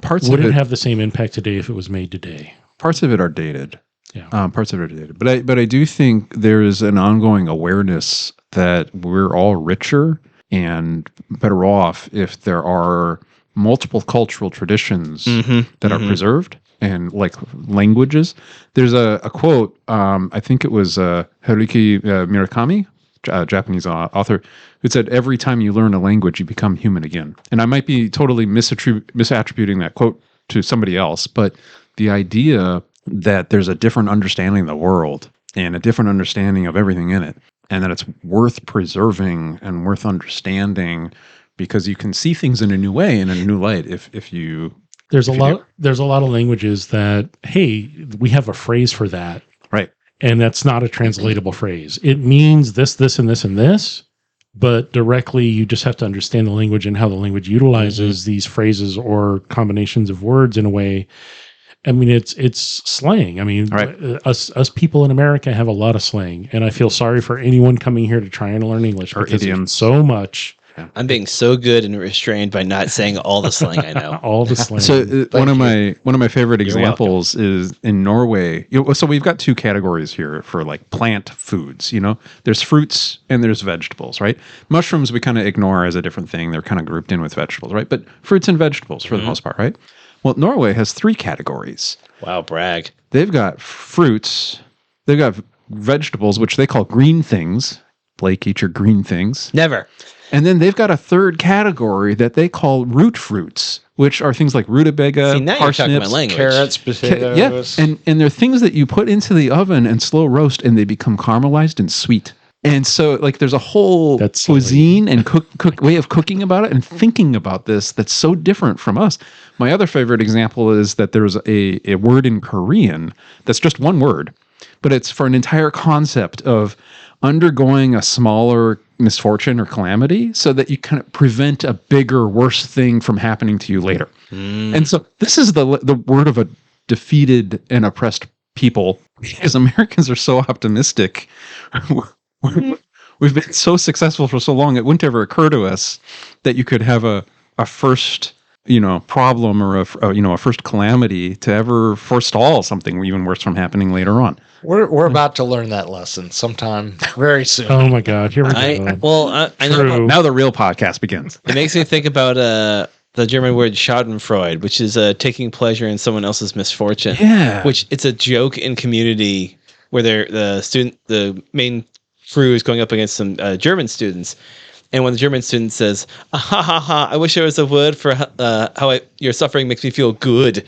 Parts Would of it it have the same impact today if it was made today? parts of it are dated. Yeah. Parts of it are dated. But I do think there is an ongoing awareness that we're all richer and better off if there are multiple cultural traditions that are preserved and like languages. There's a quote, I think it was Haruki Murakami, Japanese author, who said, "Every time you learn a language, you become human again." And I might be totally misattributing that quote to somebody else, but the idea that there's a different understanding of the world and a different understanding of everything in it, and that it's worth preserving and worth understanding because you can see things in a new way and in a new light if you There's a lot of languages that, hey, we have a phrase for that. right. And that's not a translatable phrase. It means this, this, and this, and this, but directly you just have to understand the language and how the language utilizes these phrases or combinations of words in a way. I mean, it's slang. I mean, Right. us people in America have a lot of slang, and I feel sorry for anyone coming here to try and learn English Or because there's idioms. so much, I'm being so good and restrained by not saying all the slang I know. all the slang. So one of my favorite You're examples is in Norway. So we've got two categories here for like plant foods. There's fruits and there's vegetables, right? Mushrooms we kind of ignore as a different thing. They're kind of grouped in with vegetables, right? But fruits and vegetables for the most part, right? Well, Norway has three categories. Wow, brag. They've got fruits, they've got vegetables, which they call green things. Blake, eat your green things. Never. And then they've got a third category that they call root fruits, which are things like rutabaga, See, now you're talking my parsnips, language. Carrots, potatoes. yeah, and they're things that you put into the oven and slow roast, and they become caramelized and sweet. And so, like, there's a whole That's cuisine and cook way of cooking about it and thinking about this that's so different from us. My other favorite example is that there's a word in Korean that's just one word, but it's for an entire concept of undergoing a smaller misfortune or calamity so that you kind of prevent a bigger, worse thing from happening to you later. And so this is the word of a defeated and oppressed people, because Americans are so optimistic. We've been so successful for so long, it wouldn't ever occur to us that you could have a first problem or a first calamity to ever forestall something even worse from happening later on. We're about to learn that lesson sometime very soon. Oh my God! Here we go. I know. True. Now the real podcast begins. It makes me think about the German word Schadenfreude, which is taking pleasure in someone else's misfortune. Yeah. Which it's a joke in Community where the main crew is going up against some German students, And when the German student says, ah, ha ha ha, I wish there was a word for how your suffering makes me feel good.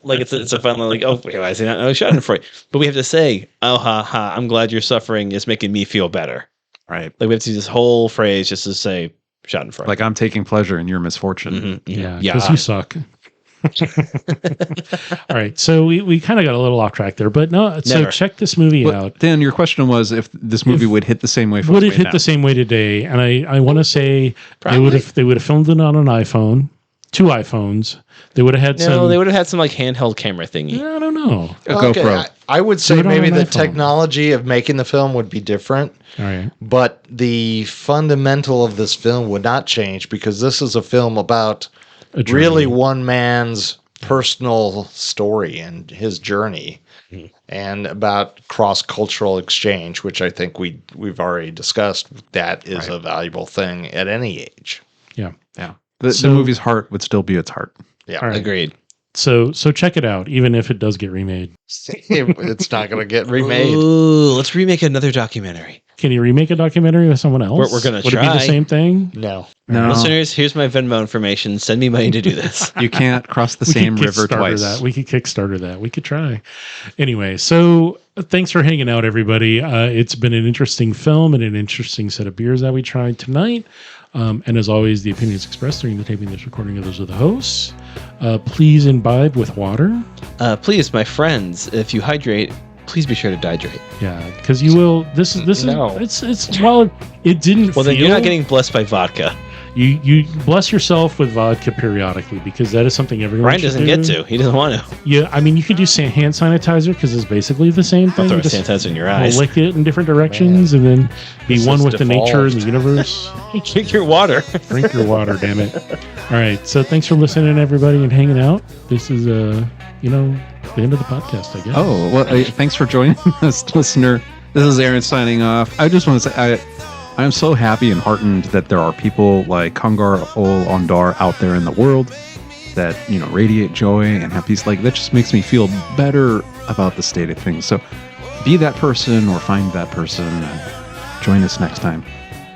Like it's a fun like, oh, why is he not Schadenfreude? But we have to say, oh ha ha, I'm glad your suffering is making me feel better. Right. Like we have to use this whole phrase just to say Schadenfreude. Like I'm taking pleasure in your misfortune. Mhm. Yeah, because you suck. All right, so we kind of got a little off track there, but no. So Never. check this movie But out. Dan, your question was if this movie would hit the same way. Would it hit the same way today? And I want to say they would have filmed it on an iPhone, 2 iPhones. They would have had some. they would have had some like handheld camera thingy. I don't know. A GoPro. I would Do say it on maybe an the iPhone. technology of making the film would be different, All right. but the fundamental of this film would not change because this is a film about A journey. really one man's personal story and his journey, and about cross-cultural exchange, which I think we've already discussed. That is a valuable thing at any age. Yeah. Yeah. The So- movie's heart would still be its heart. Yeah, All right. Agreed. So check it out, even if it does get remade. it's not going to get remade. Ooh, let's remake another documentary. Can you remake a documentary with someone else? We're gonna Would it be try. the same thing? No. No, Listeners, here's my Venmo information. Send me money to do this. you can't cross the We same could river Kickstarter twice. That. We could Kickstarter that. We could try. Anyway, so thanks for hanging out, everybody. It's been an interesting film and an interesting set of beers that we tried tonight. And as always, the opinions expressed during the taping of this recording are those of the hosts. Please imbibe with water. Please, my friends, if you hydrate, please be sure to dihydrate. Yeah, because you will. This No. is it's well, it didn't. Well, then feel, you're not getting blessed by vodka. You bless yourself with vodka periodically because that is something everyone. Brian should doesn't do. get to. He doesn't want to. Yeah, I mean, you could do hand sanitizer because it's basically the same thing. Throw You just sanitizer in your eyes. lick it in different directions and then be This one is with the nature and the devolved. universe. Drink your water. Drink your water, damn it. All right, so thanks for listening, everybody, and hanging out. This is the end of the podcast, I guess. Oh, well, thanks for joining us, listener. This is Aaron signing off. I just want to say I am so happy and heartened that there are people like Kangar Ol Ondar out there in the world that, radiate joy and have peace. Like, that just makes me feel better about the state of things. So be that person or find that person and join us next time.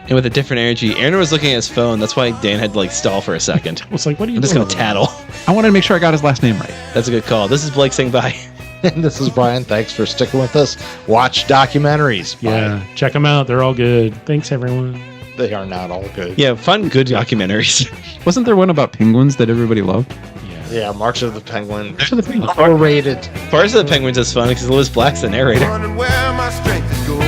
And with a different energy. Aaron was looking at his phone. That's why Dan had to stall for a second. I was like, what are you I'm just doing? going to tattle. I wanted to make sure I got his last name right. That's a good call. This is Blake saying bye. And this is Brian. Thanks for sticking with us. Watch documentaries. Yeah, check them out. They're all good. Thanks, everyone. They are not all good. Yeah, fun, good documentaries. Wasn't there one about penguins that everybody loved? Yeah, March of the Penguin. March of the Penguin. Overrated. Bars of the Penguins is fun because Louis Black's the narrator. Wondering where my strength is going.